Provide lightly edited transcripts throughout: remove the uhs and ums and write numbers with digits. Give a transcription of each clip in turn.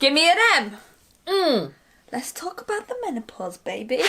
Give me an M. Let's talk about the menopause, baby.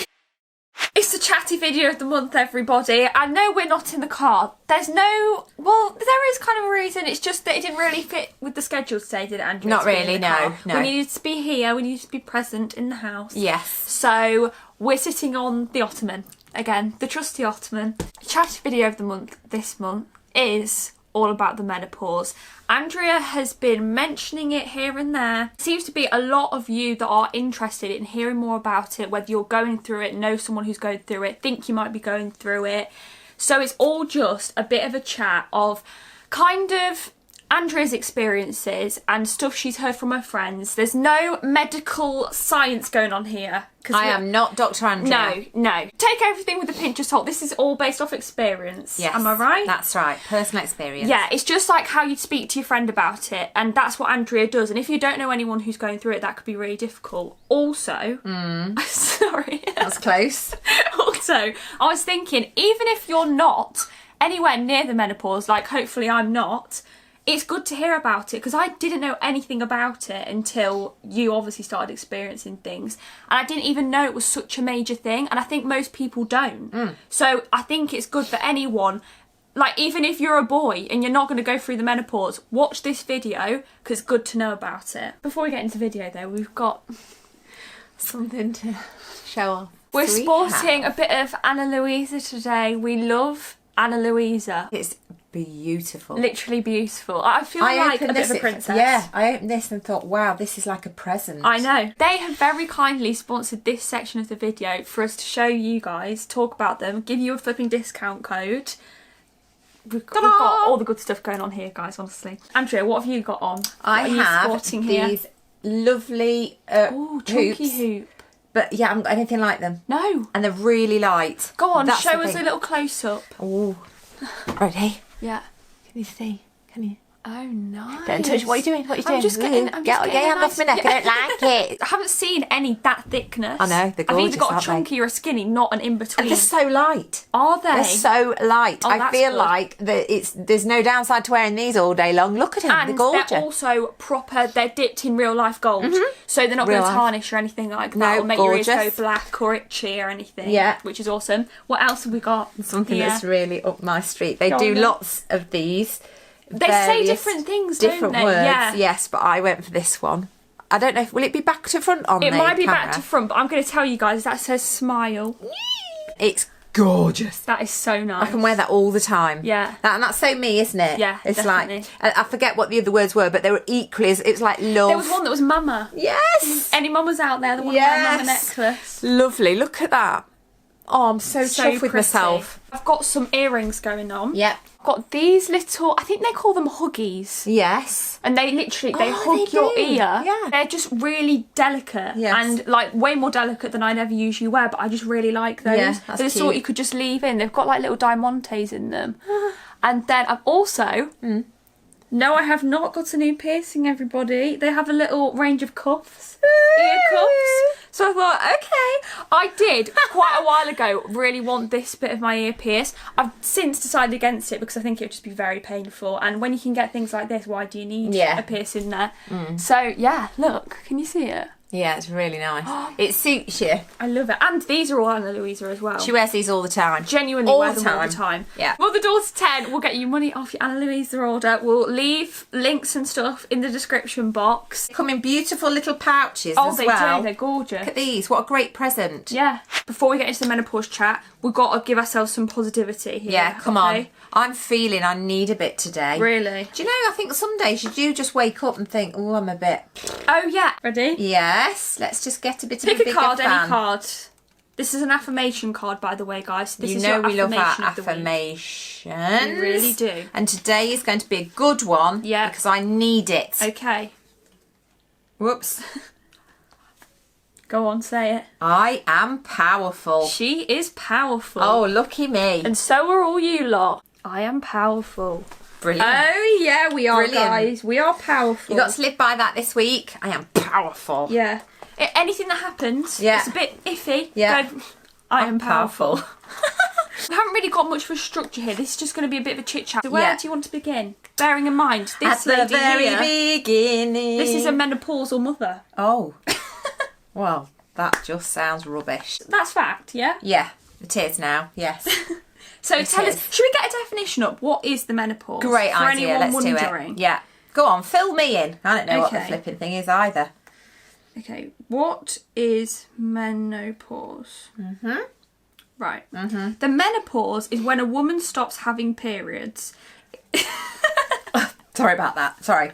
It's the chatty video of the month, everybody. I know we're not in the car. There's no... Well, there is kind of a reason. It's just that it didn't really fit with the schedule today, did it, Andrea? Not really, no. We needed to be here. We needed to be present in the house. Yes. So we're sitting on the ottoman. Again, the trusty ottoman. Chatty video of the month this month is all about the menopause. Andrea has been mentioning it here and there. Seems to be a lot of you that are interested in hearing more about it, whether you're going through it, know someone who's going through it, think you might be going through it. So it's all just a bit of a chat of kind of Andrea's experiences and stuff she's heard from her friends. There's no medical science going on here. I am not Dr. Andrea. No. Take everything with a pinch of salt. This is all based off experience. Yes. Am I right? That's right. Personal experience. Yeah, it's just like how you'd speak to your friend about it. And that's what Andrea does. And if you don't know anyone who's going through it, that could be really difficult. Also, sorry. That's close. Also, I was thinking, even if you're not anywhere near the menopause, like hopefully I'm not, it's good to hear about it because I didn't know anything about it until you obviously started experiencing things, and I didn't even know it was such a major thing, and I think most people don't. So I think it's good for anyone, like even if you're a boy and you're not going to go through the menopause, watch this video because it's good to know about it. Before we get into the video though, we've got something to show off. We're sporting a bit of Ana Luisa today. We love Ana Luisa. It's beautiful. Literally beautiful. I feel like a bit of a princess. Yeah, I opened this and thought, wow, this is like a present. I know. They have very kindly sponsored this section of the video for us to show you guys, talk about them, give you a flipping discount code. We've got all the good stuff going on here, guys, honestly. Andrea, what have you got on? I have sporting these lovely chunky hoops. hoop. But yeah, I haven't got anything like them. No. And they're really light. Go on, show us a little close-up. Oh. Ready? Yeah. Can you see? Can you? Oh, nice. Don't touch. What are you doing? What are you doing? I'm just getting your hand off my neck. I don't like it. I haven't seen any that thickness. I know, they're gorgeous, I've either got a aren't they? chunky or a skinny, not an in-between. And they're so light. Are they? They're so light. Oh, I feel good. like there's no downside to wearing these all day long. Look at them. And they're gorgeous. they're also proper, they're dipped in real life gold. So they're not going to tarnish or anything like that, No, or make your ears go gorgeous. black or itchy or anything. Yeah. Which is awesome. What else have we got? Something here? that's really up my street. They Go do on then. lots of these. They say different things, different don't they? words, Yeah. yes, but I went for this one. I don't know if will it be back to front on It the might be camera? back to front, but I'm going to tell you guys that says smile. It's gorgeous. That is so nice. I can wear that all the time. Yeah. And that's so me, isn't it? Yeah, it's definitely. like I forget what the other words were, but they were equally. It was like love. There was one that was mama. Yes. Any mamas out there that want to wear a mama necklace? Lovely. Look at that. Oh, I'm so chuffed with pretty. myself. I've got some earrings going on. Yep. I've got these little, I think they call them huggies. Yes. And they literally, they Oh, hug they your do. ear. Yeah. They're just really delicate. Yes. And like way more delicate than I'd ever usually wear, but I just really like those. Yeah, that's They're the sort cute. you could just leave in. They've got like little diamantes in them. And then I've also, no, I have not got a new piercing, everybody. They have a little range of cuffs. Ear cuffs. So I thought, okay. I did quite a while ago really want this bit of my ear pierced. I've since decided against it because I think it would just be very painful. And when you can get things like this, why do you need a piercing there? So yeah, look, can you see it? Yeah, it's really nice. It suits you. I love it. And these are all Ana Luisa as well. She wears these all the time. Genuinely wear them all the time. Yeah. Well, the door's 10. We'll get you money off your Ana Luisa order. We'll leave links and stuff in the description box. Come in beautiful little pouches Oh, as they well. do. They're gorgeous. Look at these. What a great present. Yeah. Before we get into the menopause chat, we've got to give ourselves some positivity here. Yeah, come on. I'm feeling I need a bit today. Really? Do you know, I think some days you do just wake up and think, oh, I'm a bit... Oh, yeah. Ready? Yes. Let's just get a bit of Pick a bigger a card, fan. any card. This is an affirmation card, by the way, guys. This is you know your we love our affirmation of the week. affirmations. We really do. And today is going to be a good one. Yeah. Because I need it. Okay. Whoops. Go on, say it. I am powerful. She is powerful. Oh, lucky me. And so are all you lot. I am powerful. Brilliant. Oh, yeah, we are, Brilliant. guys. We are powerful. You got to live by that this week. I am powerful. Yeah. Anything that happens, Yeah. it's a bit iffy. Yeah. Go, I am powerful. We haven't really got much of a structure here. This is just going to be a bit of a chit chat. So where Yeah. do you want to begin? Bearing in mind, this At lady the very here, beginning. this is a menopausal mother. Oh. Well, that just sounds rubbish. That's fact, yeah? Yeah, it is now, yes. So It tell is. us, should we get a definition up? What is the menopause? Great for idea, anyone let's wondering? do it. Yeah. Go on, fill me in. I don't know what the Okay. flipping thing is either. Okay, what is menopause? Right. The menopause is when a woman stops having periods. Sorry about that, sorry.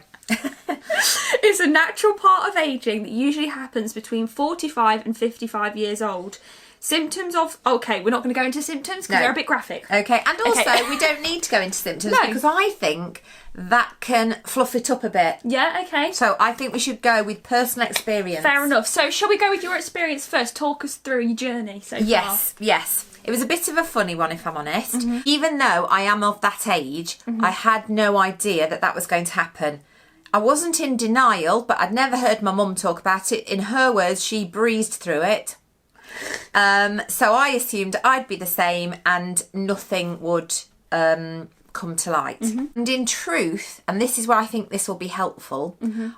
It's a natural part of ageing that usually happens between 45 and 55 years old. Symptoms of... Okay, we're not going to go into symptoms because No. they're a bit graphic. Okay, and also Okay. we don't need to go into symptoms No. because I think that can fluff it up a bit. Yeah, okay. So I think we should go with personal experience. Fair enough. So shall we go with your experience first? Talk us through your journey so far. Yes. It was a bit of a funny one, if I'm honest. Even though I am of that age, I had no idea that that was going to happen. I wasn't in denial, but I'd never heard my mum talk about it. In her words, she breezed through it. So I assumed I'd be the same and nothing would come to light. And in truth, and this is where I think this will be helpful,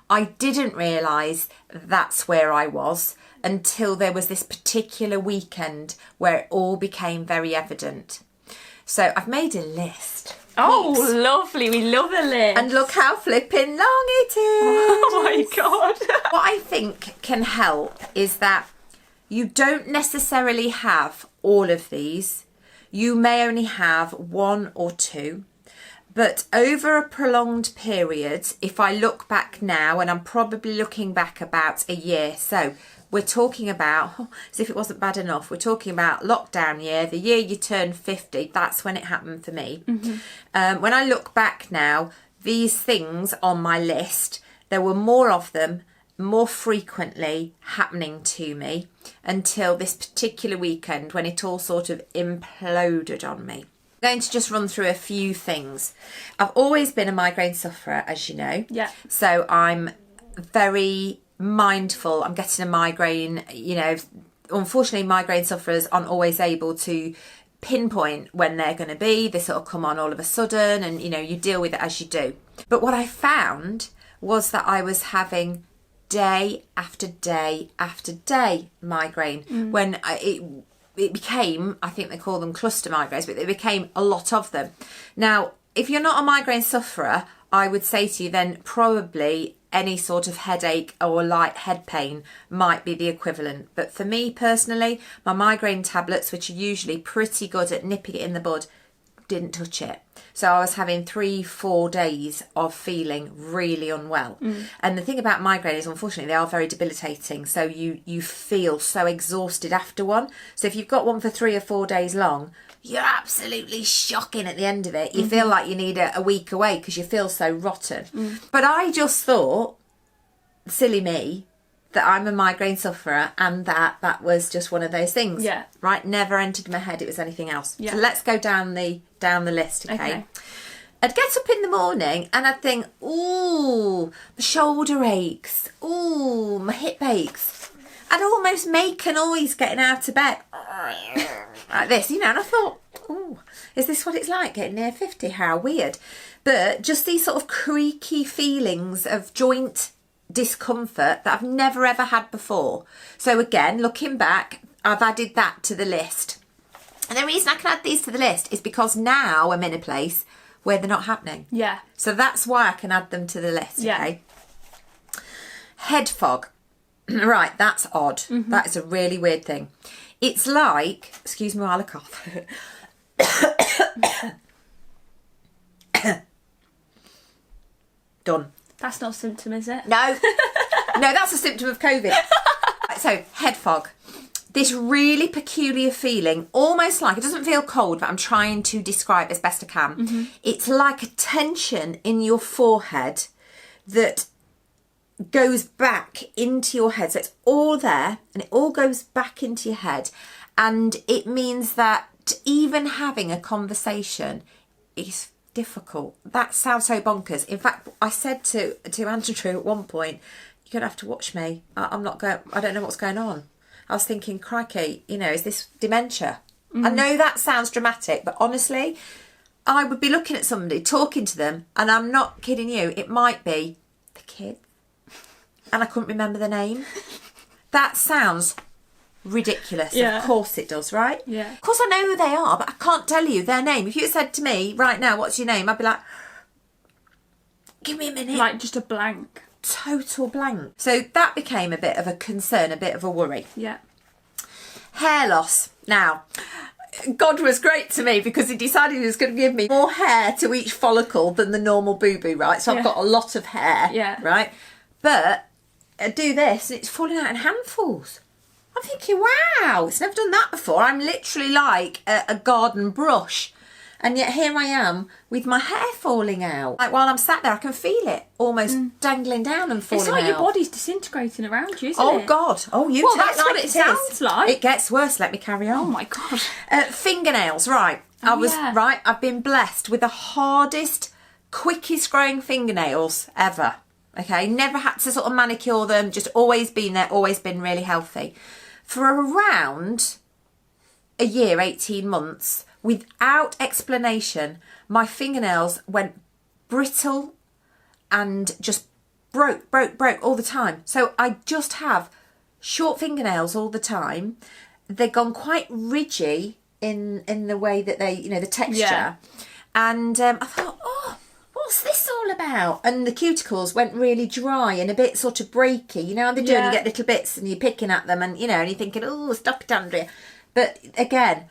I didn't realise that's where I was until there was this particular weekend where it all became very evident. So I've made a list. Oh, Peeps. lovely. We love a list. And look how flipping long it is. Oh my God. What I think can help is that you don't necessarily have all of these. You may only have one or two. But over a prolonged period, if I look back now, and I'm probably looking back about a year, so we're talking about, as if it wasn't bad enough, we're talking about lockdown year, the year you turn 50, that's when it happened for me. When I look back now, these things on my list, there were more of them, more frequently happening to me until this particular weekend when it all sort of imploded on me. I'm going to just run through a few things. I've always been a migraine sufferer, as you know. Yeah. So I'm very mindful. I'm getting a migraine, you know, unfortunately migraine sufferers aren't always able to pinpoint when they're going to be. They sort of come on all of a sudden and, you know, you deal with it as you do. But what I found was that I was having day after day after day migraine when it became, I think they call them cluster migraines, but there became a lot of them. Now, if you're not a migraine sufferer, I would say to you then probably any sort of headache or light head pain might be the equivalent. But for me personally, my migraine tablets, which are usually pretty good at nipping it in the bud, didn't touch it. So I was having 3-4 days of feeling really unwell. And the thing about migraine is, unfortunately, they are very debilitating. So you feel so exhausted after one. So if you've got one for 3 or 4 days long, you're absolutely shocking at the end of it. You feel like you need a week away because you feel so rotten. But I just thought, silly me, that I'm a migraine sufferer and that was just one of those things. Yeah. Right? Never entered my head it was anything else. Yeah. So let's go down the list, Okay. I'd get up in the morning and I'd think, ooh, the shoulder aches. Ooh, my hip aches. I'd almost make a noise getting out of bed. Like this, you know, and I thought, ooh, is this what it's like getting near 50? How weird. But just these sort of creaky feelings of joint discomfort that I've never ever had before. So again, looking back, I've added that to the list. And the reason I can add these to the list is because now I'm in a place where they're not happening. Yeah. So that's why I can add them to the list, Yeah. okay? Head fog. Right, that's odd. That is a really weird thing. It's like, excuse me while I cough. Done. That's not a symptom, is it? No. No, that's a symptom of COVID. So, head fog. This really peculiar feeling, almost like, it doesn't feel cold, but I'm trying to describe it as best I can. It's like a tension in your forehead that goes back into your head. So it's all there and it all goes back into your head. And it means that even having a conversation is difficult. That sounds so bonkers. In fact, I said to Andrea at one point, you're going to have to watch me. I don't know what's going on. I was thinking, crikey, you know, is this dementia? I know that sounds dramatic, but honestly, I would be looking at somebody, talking to them, and I'm not kidding you, it might be the kid, and I couldn't remember the name. That sounds ridiculous. Yeah. Of course it does, right? Yeah. Of course I know who they are, but I can't tell you their name. If you said to me right now, what's your name? I'd be like, give me a minute. Like just a blank. Total blank. So that became a bit of a concern, a bit of a worry. Yeah. Hair loss. Now, God was great to me because he decided he was going to give me more hair to each follicle than the normal boo-boo, right? So I've got a lot of hair, right? But I do this and it's falling out in handfuls. I'm thinking, wow, it's never done that before. I'm literally like a garden brush. And yet here I am with my hair falling out. Like while I'm sat there, I can feel it almost dangling down and falling out. It's like your body's disintegrating around you, isn't it? Oh, God. Oh, you well, tell that's it like what it sounds like. It gets worse. Let me carry on. Oh, my God. Fingernails, right. I've been blessed with the hardest, quickest growing fingernails ever. Okay, never had to sort of manicure them, just always been there, always been really healthy. For around a year, 18 months, without explanation, my fingernails went brittle and just broke all the time. So I just have short fingernails all the time. They've gone quite ridgy in the way that they, the texture. Yeah. And I thought, oh, what's this all about? And the cuticles went really dry and a bit sort of breaky. You know how they do, and you get little bits and you're picking at them and, and you're thinking, oh, stop it, Andrea. But again,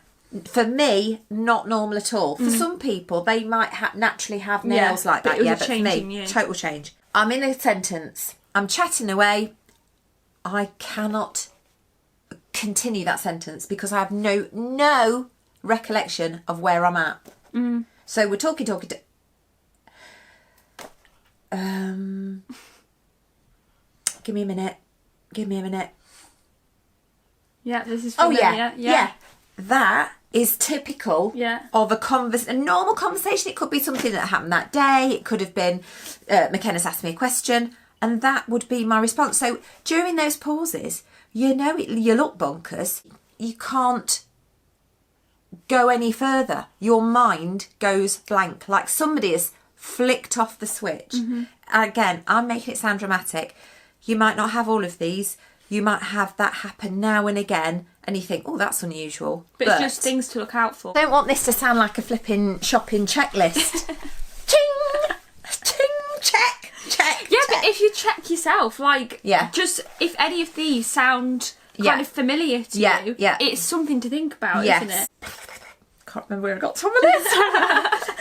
for me, not normal at all. For some people, they might naturally have nails like that. But for me, total change. I'm in a sentence. I'm chatting away. I cannot continue that sentence because I have no recollection of where I'm at. So we're talking to... Give me a minute. Yeah, this is familiar. Oh, yeah. That is typical of a normal conversation. It could be something that happened that day. It could have been McKenna's asked me a question, and that would be my response. So during those pauses, you look bonkers. You can't go any further. Your mind goes blank, like somebody has flicked off the switch. Again, I'm making it sound dramatic. You might not have all of these. You might have that happen now and again, and you think, oh, that's unusual. But it's just things to look out for. Don't want this to sound like a flipping shopping checklist. Ching! Ching! Check! Yeah, but if you check yourself, just if any of these sound kind of familiar to you, it's something to think about, isn't it? Can't remember where I got some of this.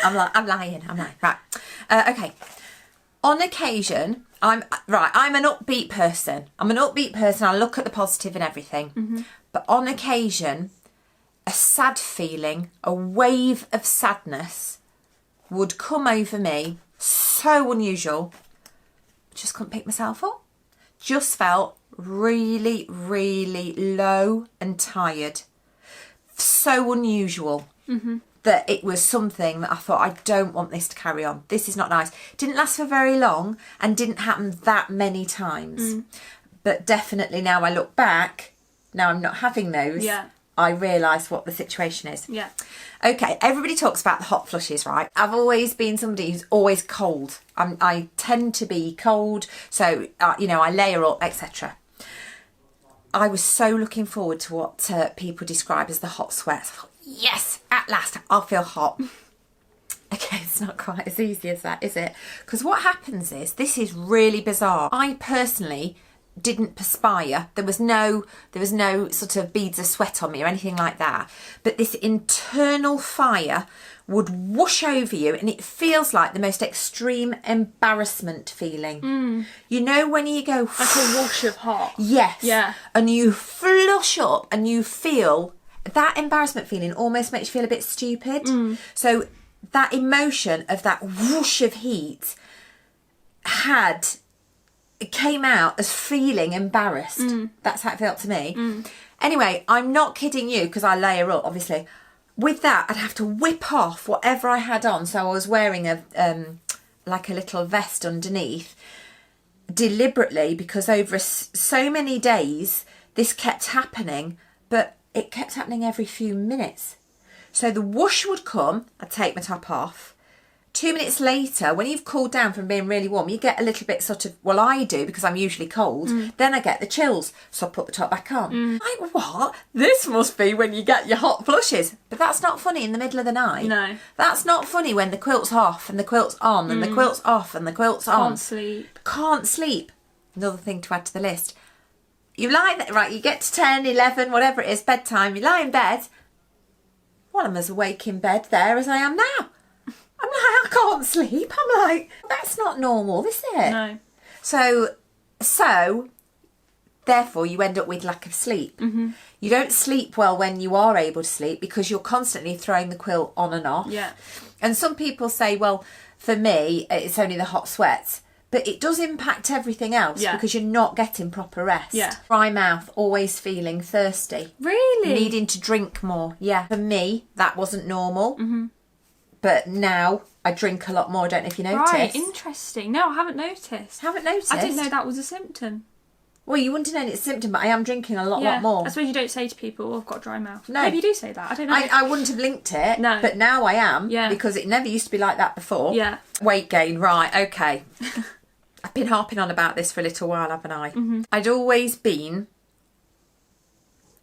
I'm lying. Right. Okay. On occasion... I'm an upbeat person. I look at the positive and everything. But on occasion, a sad feeling, a wave of sadness would come over me. So unusual. Just couldn't pick myself up. Just felt really, really low and tired. So unusual. That it was something that I thought, I don't want this to carry on. This is not nice. Didn't last for very long and didn't happen that many times. But definitely now I look back, now I'm not having those, I realise what the situation is. Yeah. Okay, everybody talks about the hot flushes, right? I've always been somebody who's always cold. I tend to be cold, so, I layer up, etc. I was so looking forward to what people describe as the hot sweats. I thought, yes, at last, I'll feel hot. Okay, it's not quite as easy as that, is it? Because what happens is, this is really bizarre. I personally didn't perspire. There was no sort of beads of sweat on me or anything like that. But this internal fire would whoosh over you and it feels like the most extreme embarrassment feeling. You know when you go... Like a whoosh of hot. Yes. Yeah. And you flush up and you feel... That embarrassment feeling almost makes you feel a bit stupid. So that emotion of that whoosh of heat it came out as feeling embarrassed. That's how it felt to me. Anyway, I'm not kidding you because I layer up, obviously. With that, I'd have to whip off whatever I had on. So I was wearing a little vest underneath deliberately because over so many days this kept happening. But it kept happening every few minutes. So the whoosh would come, I'd take my top off. 2 minutes later, when you've cooled down from being really warm, you get a little bit sort of, well, I do because I'm usually cold, then I get the chills. So I put the top back on. Like, what? This must be when you get your hot flushes. But that's not funny in the middle of the night. No. That's not funny when the quilt's off and the quilt's on and the quilt's off and the quilt's on. Can't sleep. Can't sleep. Another thing to add to the list. You lie there, right, you get to 10, 11, whatever it is, bedtime, you lie in bed. Well, I'm as awake in bed there as I am now. I'm like, I can't sleep. I'm like, that's not normal, is it? No. So, therefore, you end up with lack of sleep. You don't sleep well when you are able to sleep because you're constantly throwing the quilt on and off. Yeah. And some people say, well, for me, it's only the hot sweats. But it does impact everything else because you're not getting proper rest. Yeah. Dry mouth, always feeling thirsty. Really? Needing to drink more. Yeah. For me, that wasn't normal. But now I drink a lot more. I don't know if you noticed. Right, interesting. No, I haven't noticed. Haven't noticed? I didn't know that was a symptom. Well, you wouldn't have known it's a symptom, but I am drinking a lot more. I suppose you don't say to people, I've got a dry mouth. No. Maybe you do say that. I don't know. I wouldn't have linked it. No. But now I am. Yeah. Because it never used to be like that before. Yeah. Weight gain. Right, okay. I've been harping on about this for a little while, haven't I? I'd always been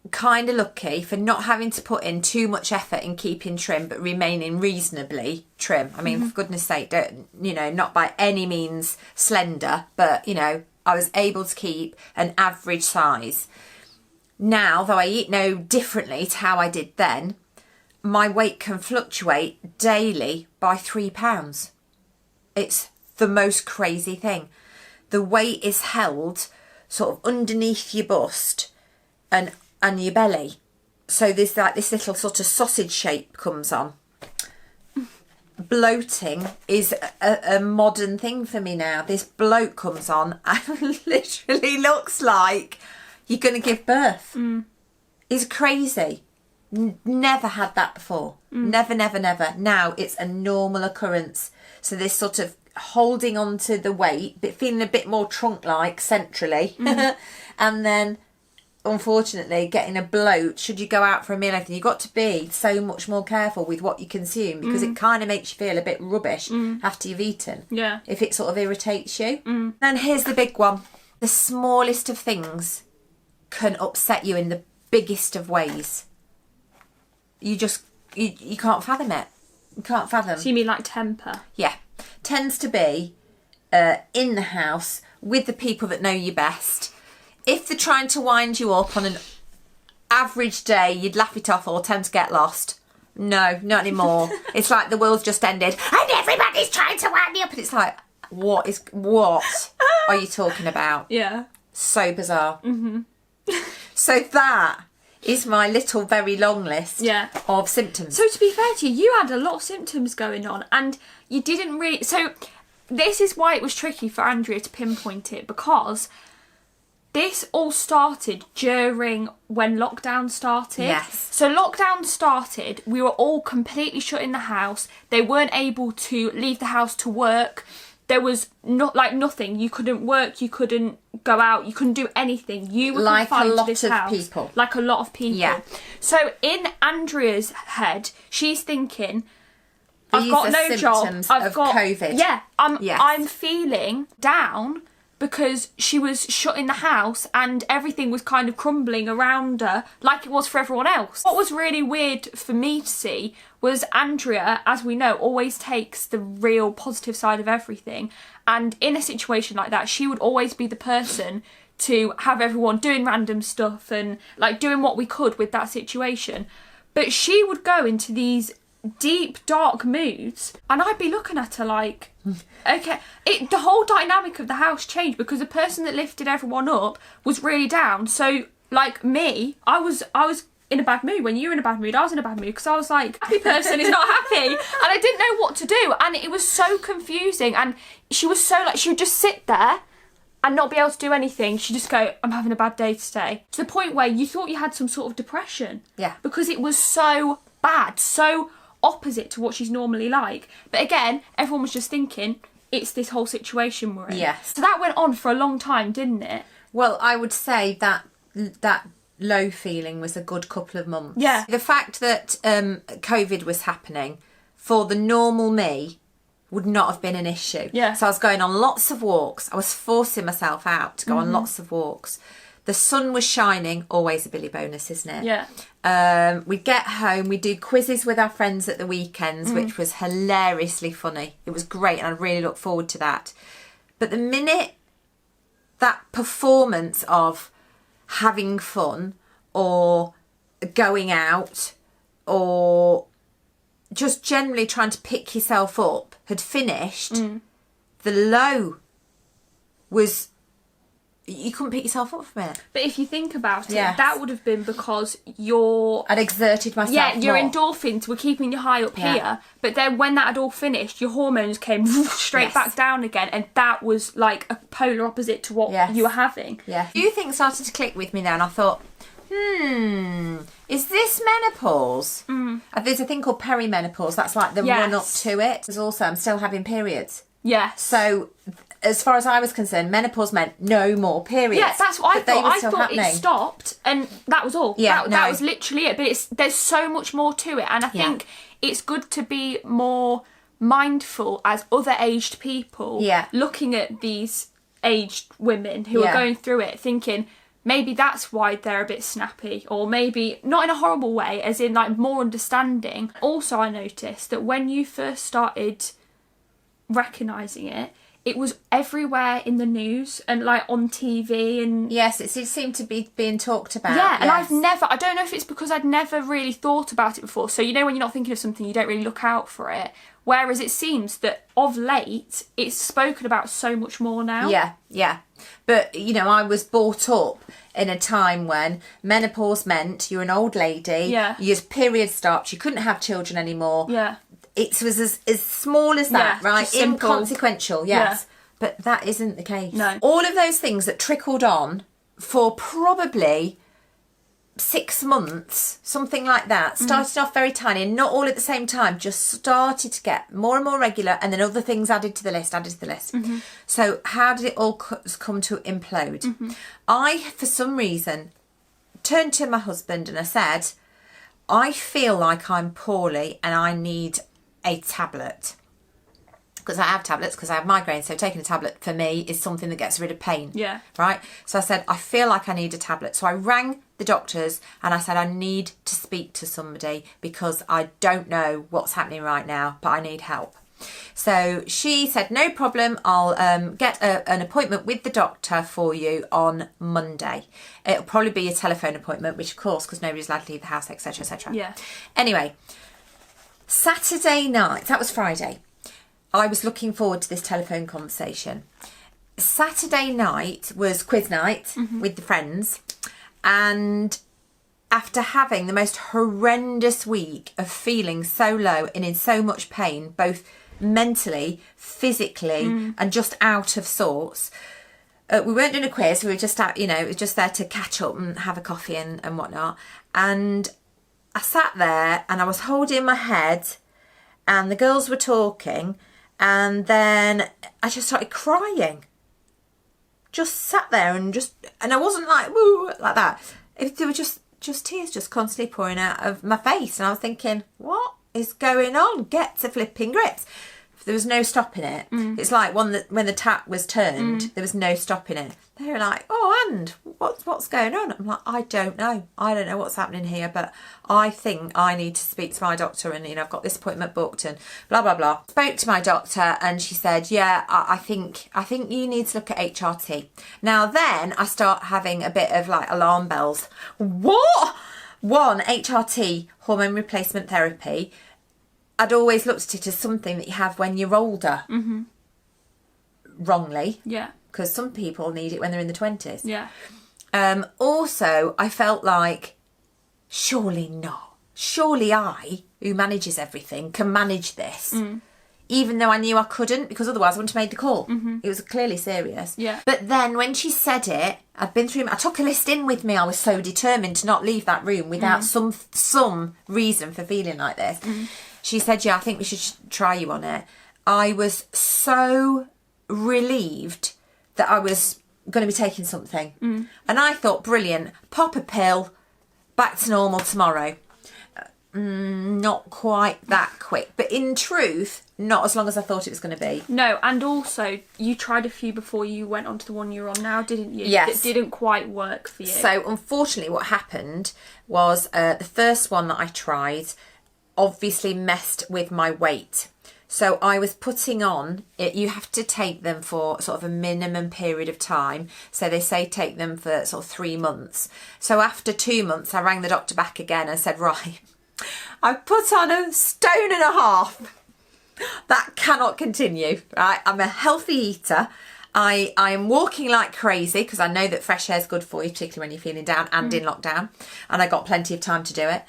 kind of lucky for not having to put in too much effort in keeping trim but remaining reasonably trim. I mean, for goodness sake, don't, not by any means slender, but I was able to keep an average size. Now, though I eat no differently to how I did then, my weight can fluctuate daily by 3 pounds. It's the most crazy thing. The weight is held sort of underneath your bust and your belly. So there's like this little sort of sausage shape comes on. Bloating is a modern thing for me now. This bloat comes on and literally looks like you're going to give birth. It's crazy. Never had that before. Never. Now it's a normal occurrence. So this sort of holding on to the weight, but feeling a bit more trunk-like centrally. And then, unfortunately, getting a bloat should you go out for a meal. You've got to be so much more careful with what you consume because it kind of makes you feel a bit rubbish after you've eaten. Yeah. If it sort of irritates you. And here's the big one. The smallest of things can upset you in the biggest of ways. You can't fathom it. You can't fathom. So you mean like temper? Yeah. Tends to be in the house with the people that know you best. If they're trying to wind you up on an average day, you'd laugh it off or tend to get lost. No, not anymore. It's like the world's just ended and everybody's trying to wind me up. And it's like, what are you talking about? Yeah. So bizarre. So that is my little very long list of symptoms. So to be fair to you, you had a lot of symptoms going on and you didn't really... So this is why it was tricky for Andrea to pinpoint it, because this all started during when lockdown started. Yes. So lockdown started, we were all completely shut in the house. They weren't able to leave the house to work. There was nothing. You couldn't work, you couldn't go out, you couldn't do anything. You were confined to this house. Like a lot of people. Yeah. So in Andrea's head, she's thinking, I've got no job. I've got COVID. Yeah. I'm feeling down because she was shut in the house and everything was kind of crumbling around her like it was for everyone else. What was really weird for me to see was Andrea, as we know, always takes the real positive side of everything. And in a situation like that, she would always be the person to have everyone doing random stuff and like doing what we could with that situation. But she would go into these deep, dark moods and I'd be looking at her like, okay, the whole dynamic of the house changed because the person that lifted everyone up was really down. So like me, I was in a bad mood. When you were in a bad mood, I was in a bad mood because I was like, happy person is not happy, and I didn't know what to do, and it was so confusing. And she was so like, she would just sit there and not be able to do anything. She'd just go, I'm having a bad day today, to the point where you thought you had some sort of depression. Yeah. Because it was so bad, so opposite to what she's normally like. But again, everyone was just thinking, it's this whole situation we're in. Yes. So that went on for a long time, didn't it? Well, I would say that low feeling was a good couple of months. Yeah. The fact that COVID was happening for the normal me would not have been an issue. Yeah. So I was going on lots of walks. I was forcing myself out to go on lots of walks. The sun was shining, always a Billy bonus, isn't it? Yeah. We'd get home, we'd do quizzes with our friends at the weekends, which was hilariously funny. It was great, and I really look forward to that. But the minute that performance of having fun or going out or just generally trying to pick yourself up had finished, the low was... You couldn't pick yourself up from it. But if you think about it, Yes. that would have been because I'd exerted myself your more. endorphins were keeping you high up Yeah. here, but then when that had all finished, your hormones came straight Yes. back down again, and that was like a polar opposite to what Yes. you were having. Yeah. A few things started to click with me there, and I thought, is this menopause? There's a thing called perimenopause. That's like the Yes. run up to it. There's also, I'm still having periods. Yes. So, as far as I was concerned, menopause meant no more periods. Yeah, that's what I But they thought. were I still thought happening. it stopped, and that was all. Yeah, that no. was literally it. But there's so much more to it, and I think it's good to be more mindful as other aged people, looking at these aged women who are going through it, thinking maybe that's why they're a bit snappy, or maybe not in a horrible way, as in like more understanding. Also, I noticed that when you first started recognising it, it was everywhere in the news and like on TV, and Yes, it seemed to be being talked about. yeah, and yes. I don't know if it's because I'd never really thought about it before. So, you know, when you're not thinking of something, you don't really look out for it. Whereas it seems that of late, it's spoken about so much more now. Yeah. But, you know, I was brought up in a time when menopause meant you're an old lady, your period stopped, you couldn't have children anymore. Yeah. It was as small as that, Yeah, right? just simple. Inconsequential, yes. But that isn't the case. No. All of those things that trickled on for probably 6 months, something like that, started off very tiny, and not all at the same time, just started to get more and more regular, and then other things added to the list. So how did it all come to implode? I, for some reason, turned to my husband and I said, I feel like I'm poorly and I need a tablet. Because I have tablets, because I have migraine, so taking a tablet for me is something that gets rid of pain. Yeah. Right? So I said, I feel like I need a tablet. So I rang the doctors and I said, I need to speak to somebody because I don't know what's happening right now, but I need help. So she said, no problem, I'll get an appointment with the doctor for you on Monday. It'll probably be a telephone appointment, which of course, because nobody's allowed to leave the house, etc, etc. Yeah. Anyway, Saturday night, that was Friday, I was looking forward to this telephone conversation. Saturday night was quiz night with the friends, and after having the most horrendous week of feeling so low and in so much pain, both mentally, physically, and just out of sorts, we weren't doing a quiz, we were just out, you know, it was just there to catch up and have a coffee and whatnot. And I sat there and I was holding my head and the girls were talking, and then I just started crying. Just sat there and I wasn't like, woo, like that. There were just tears just constantly pouring out of my face. And I was thinking, what is going on? Get to flipping grips. There was no stopping it. It's like when the tap was turned, there was no stopping it. They were like, oh, and what's going on? I'm like, I don't know what's happening here, but I think I need to speak to my doctor, and, you know, I've got this appointment booked and blah, blah, blah. Spoke to my doctor and she said, yeah, I think you need to look at HRT. Now then I start having a bit of like alarm bells. What? One, HRT, hormone replacement therapy, I'd always looked at it as something that you have when you're older. Wrongly. Yeah. Because some people need it when they're in the 20s. Yeah. Also, I felt like, surely not. Surely I, who manages everything, can manage this. Even though I knew I couldn't, because otherwise I wouldn't have made the call. It was clearly serious. Yeah. But then when she said it, I took a list in with me. I was so determined to not leave that room without some reason for feeling like this. She said, yeah, I think we should try you on it. I was so relieved that I was going to be taking something. And I thought, brilliant, pop a pill, back to normal tomorrow. Not quite that quick, but in truth, not as long as I thought it was going to be. No, and also you tried a few before you went on to the one you're on now, didn't you? Yes. It didn't quite work for you. So unfortunately what happened was the first one that I tried obviously messed with my weight. So I was putting on, you have to take them for sort of a minimum period of time. So they say take them for sort of 3 months. So after 2 months, I rang the doctor back again and said, right, I've put on 1.5 stones. That cannot continue, right? I'm a healthy eater. I am walking like crazy because I know that fresh air is good for you, particularly when you're feeling down and in lockdown. And I got plenty of time to do it.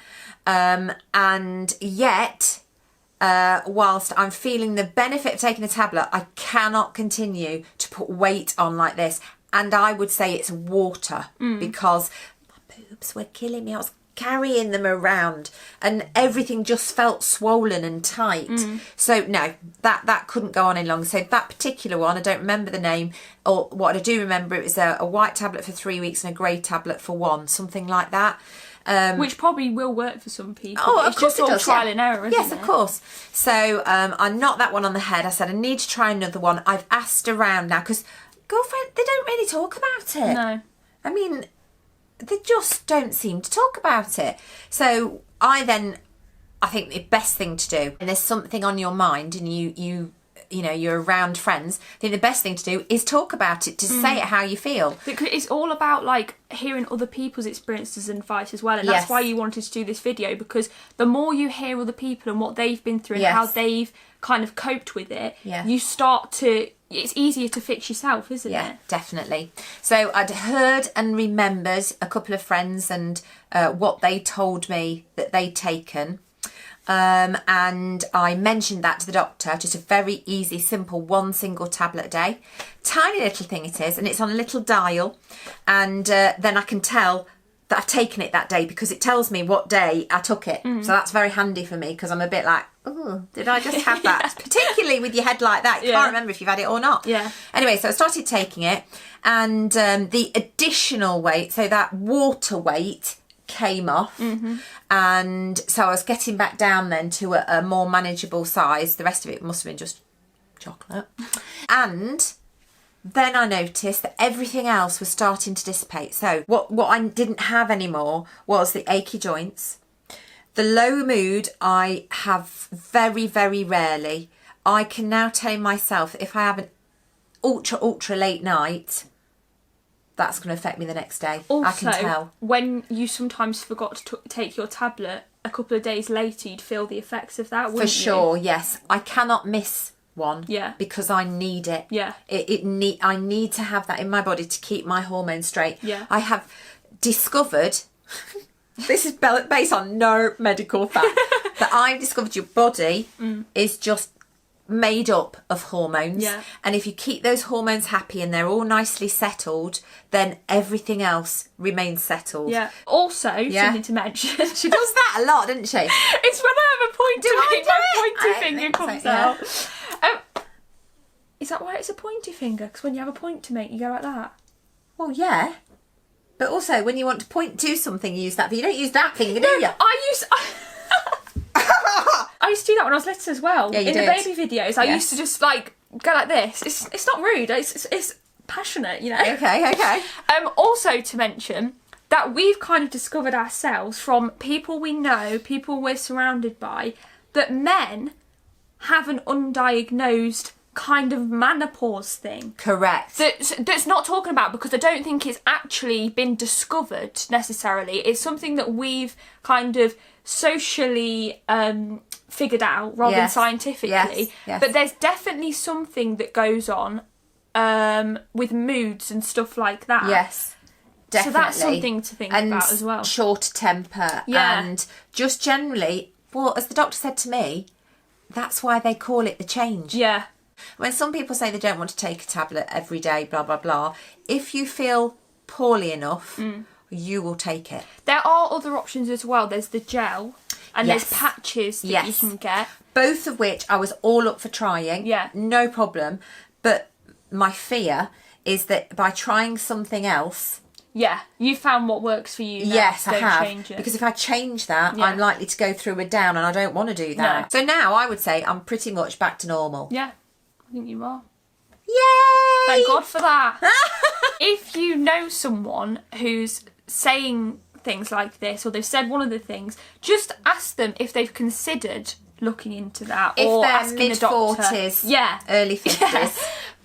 And yet, whilst I'm feeling the benefit of taking the tablet, I cannot continue to put weight on like this. And I would say it's water because my boobs were killing me. I was carrying them around and everything just felt swollen and tight. So no, that couldn't go on any longer. So that particular one, I don't remember the name, or what I do remember, it was a white tablet for 3 weeks and a grey tablet for 1, something like that. Which probably will work for some people. Oh, it's of course just all it does, trial and error, isn't it? Yes, of course. So I knocked that one on the head. I said, I need to try another one. I've asked around now because, girlfriend, they don't really talk about it. No. I mean, they just don't seem to talk about it. So I think the best thing to do, and there's something on your mind and you know, you're around friends, I think the best thing to do is talk about it, to say it how you feel. It's all about like hearing other people's experiences and advice as well, and that's why you wanted to do this video, because the more you hear other people and what they've been through and how they've kind of coped with it, you start to, it's easier to fix yourself, isn't it? Yeah, definitely. So I'd heard and remembered a couple of friends and what they told me that they'd taken. And I mentioned that to the doctor, just a very easy, simple 1 single tablet a day. Tiny little thing it is, and it's on a little dial. And then I can tell that I've taken it that day because it tells me what day I took it. So that's very handy for me because I'm a bit like, oh, did I just have that? Particularly with your head like that, you can't remember if you've had it or not. Yeah. Anyway, so I started taking it, and the additional weight, so that water weight, came off, and so I was getting back down then to a more manageable size. The rest of it must have been just chocolate. And then I noticed that everything else was starting to dissipate. So what I didn't have anymore was the achy joints. The low mood I have very, very rarely. I can now tame myself that if I have an ultra late night, that's going to affect me the next day. Also, I can tell. When you sometimes forgot to take your tablet, a couple of days later you'd feel the effects of that, wouldn't you? For sure, yes. I cannot miss one because I need it. Yeah. I need to have that in my body to keep my hormones straight. Yeah. I have discovered, this is based on no medical fact, that I've discovered your body is just made up of hormones, and if you keep those hormones happy and they're all nicely settled, then everything else remains settled. Also, something to mention, she does that a lot, doesn't she? It's when I have a pointy finger, my pointy finger comes out. Is that why it's a pointy finger? Because when you have a point to make, you go like that. Well, yeah, but also when you want to point to something, you use that, but you don't use that finger, do you? I used to do that when I was little as well. Yeah, you in did. the baby videos, I used to just like go like this. It's not rude. It's passionate, you know. Okay. Also to mention that we've kind of discovered ourselves from people we know, people we're surrounded by, that men have an undiagnosed kind of menopause thing. Correct. That's not talking about, because I don't think it's actually been discovered necessarily. It's something that we've kind of socially figured out rather than scientifically. Yes. But there's definitely something that goes on with moods and stuff like that. Yes. Definitely. So that's something to think about as well. Short temper and just generally, well, as the doctor said to me, that's why they call it the change. Yeah. When some people say they don't want to take a tablet every day, blah, blah, blah, if you feel poorly enough, you will take it. There are other options as well. There's the gel and there's patches that you can get. Both of which I was all up for trying. Yeah. No problem. But my fear is that by trying something else. Yeah, you found what works for you now. Yes, I have. Change it. Because if I change that, I'm likely to go through a down, and I don't want to do that. No. So now I would say I'm pretty much back to normal. Yeah, I think you are. Yay! Thank God for that. If you know someone who's saying things like this, or they've said one of the things, just ask them if they've considered looking into that, if or they're asking the doctor. mid-40s, early 50s. Yeah.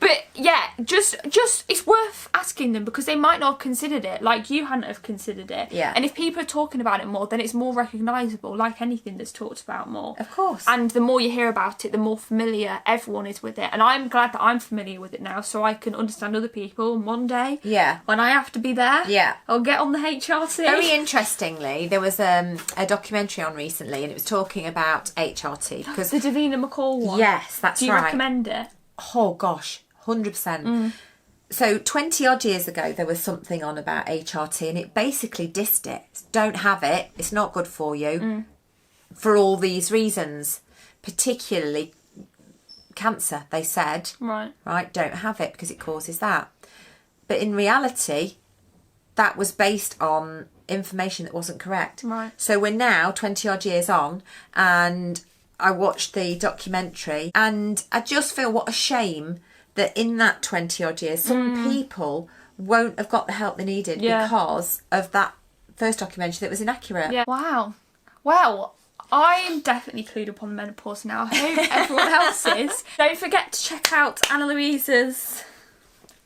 But yeah, just it's worth asking them, because they might not have considered it, like you hadn't have considered it. Yeah. And if people are talking about it more, then it's more recognisable, like anything that's talked about more. Of course. And the more you hear about it, the more familiar everyone is with it. And I'm glad that I'm familiar with it now, so I can understand other people. And one day, when I have to be there, I'll get on the HRT. Very interestingly, there was a documentary on recently, and it was talking about HRT. Because the Davina McCall one. Yes, that's right. Do you recommend it? Oh gosh, 100%. So 20 odd years ago, there was something on about HRT, and it basically dissed it. Don't have it. It's not good for you for all these reasons, particularly cancer. They said, right, don't have it because it causes that. But in reality, that was based on information that wasn't correct. Right. So we're now 20 odd years on, and I watched the documentary, and I just feel what a shame that in that 20 odd years, some people won't have got the help they needed because of that first documentary that was inaccurate. Yeah. Wow. Well, I'm definitely clued up on menopause now. I hope everyone else is. Don't forget to check out Ana Luisa's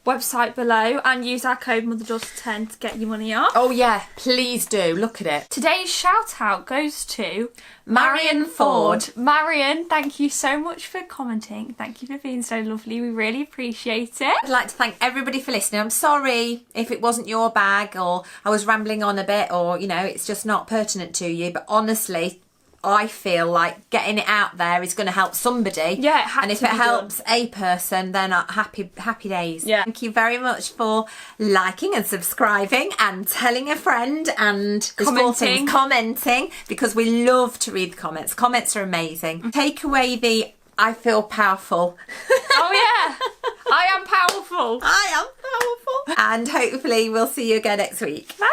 website below and use our code MOTHERDAUGHTER10 to get your money off. Oh yeah, please do. Look at it. Today's shout out goes to Marion Ford. Marion, thank you so much for commenting. Thank you for being so lovely. We really appreciate it. I'd like to thank everybody for listening. I'm sorry if it wasn't your bag, or I was rambling on a bit, or, you know, it's just not pertinent to you. But honestly, I feel like getting it out there is going to help somebody. Yeah, it had and if to it be helps a person, then happy days. Yeah. Thank you very much for liking and subscribing and telling a friend and commenting, because we love to read the comments. Comments are amazing. Take away the I feel powerful. Oh yeah, I am powerful. I am powerful. And hopefully we'll see you again next week. Bye.